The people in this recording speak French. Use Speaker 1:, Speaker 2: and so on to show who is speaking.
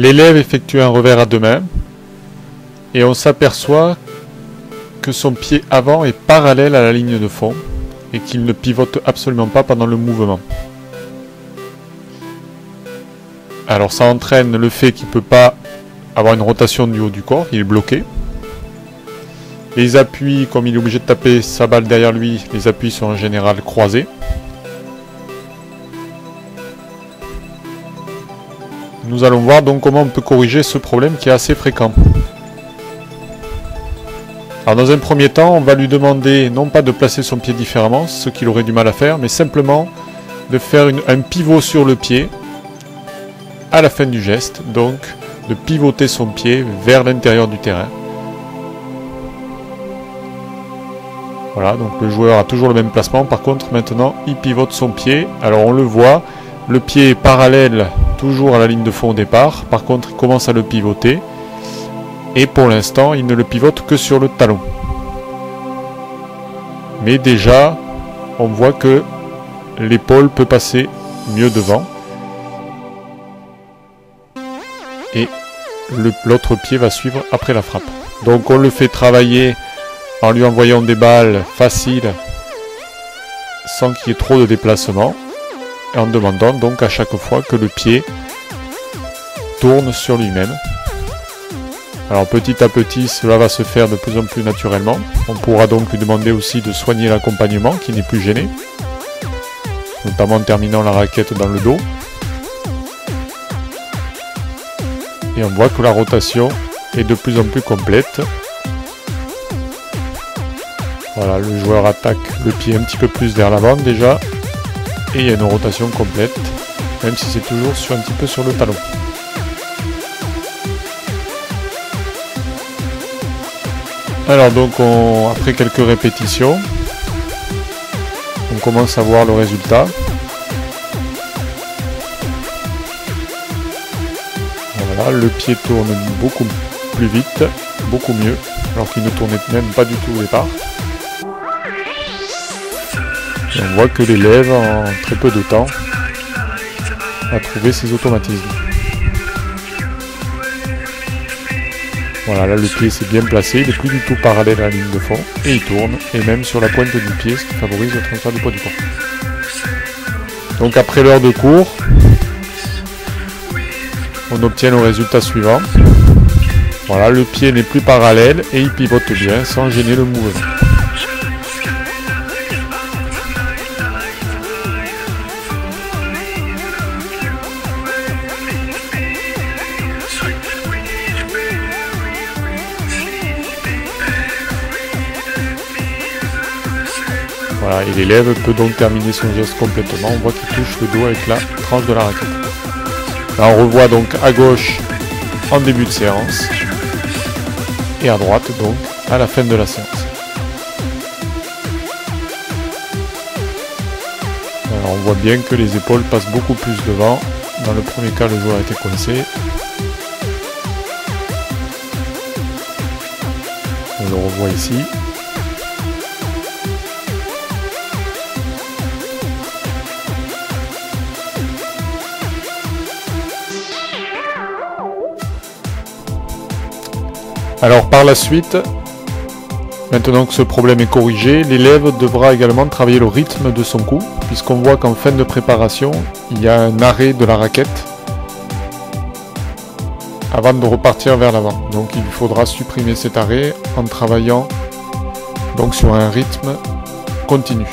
Speaker 1: L'élève effectue un revers à 2 mains et on s'aperçoit que son pied avant est parallèle à la ligne de fond et qu'il ne pivote absolument pas pendant le mouvement. Alors ça entraîne le fait qu'il ne peut pas avoir une rotation du haut du corps, il est bloqué. Les appuis, comme il est obligé de taper sa balle derrière lui, les appuis sont en général croisés. Nous allons voir donc comment on peut corriger ce problème qui est assez fréquent. Alors dans un premier temps, on va lui demander non pas de placer son pied différemment, ce qu'il aurait du mal à faire, mais simplement de faire un pivot sur le pied à la fin du geste, donc de pivoter son pied vers l'intérieur du terrain. Voilà, donc le joueur a toujours le même placement, par contre maintenant il pivote son pied, alors on le voit, le pied est parallèle toujours à la ligne de fond au départ, par contre il commence à le pivoter, et pour l'instant il ne le pivote que sur le talon. Mais déjà, on voit que l'épaule peut passer mieux devant, et l'autre pied va suivre après la frappe. Donc on le fait travailler en lui envoyant des balles faciles sans qu'il y ait trop de déplacement et en demandant donc à chaque fois que le pied tourne sur lui-même. Alors petit à petit cela va se faire de plus en plus naturellement. On pourra donc lui demander aussi de soigner l'accompagnement qui n'est plus gêné, notamment en terminant la raquette dans le dos. Et on voit que la rotation est de plus en plus complète. Voilà, le joueur attaque le pied un petit peu plus vers l'avant déjà. Et il y a une rotation complète, même si c'est toujours un petit peu sur le talon. Alors donc, après quelques répétitions, on commence à voir le résultat. Voilà, le pied tourne beaucoup plus vite, beaucoup mieux, alors qu'il ne tournait même pas du tout au départ. Et on voit que l'élève, en très peu de temps, a trouvé ses automatismes. Voilà, là le pied s'est bien placé, il n'est plus du tout parallèle à la ligne de fond, et il tourne, et même sur la pointe du pied, ce qui favorise le transfert du poids du corps. Donc après l'heure de cours, on obtient le résultat suivant. Voilà, le pied n'est plus parallèle, et il pivote bien, sans gêner le mouvement. Voilà, et l'élève peut donc terminer son geste complètement. On voit qu'il touche le dos avec la tranche de la raquette. Là, on revoit donc à gauche en début de séance et à droite donc à la fin de la séance. Alors, on voit bien que les épaules passent beaucoup plus devant. Dans le premier cas, le joueur a été coincé. On le revoit ici. Alors par la suite, maintenant que ce problème est corrigé, l'élève devra également travailler le rythme de son coup, puisqu'on voit qu'en fin de préparation, il y a un arrêt de la raquette avant de repartir vers l'avant. Donc il faudra supprimer cet arrêt en travaillant donc sur un rythme continu.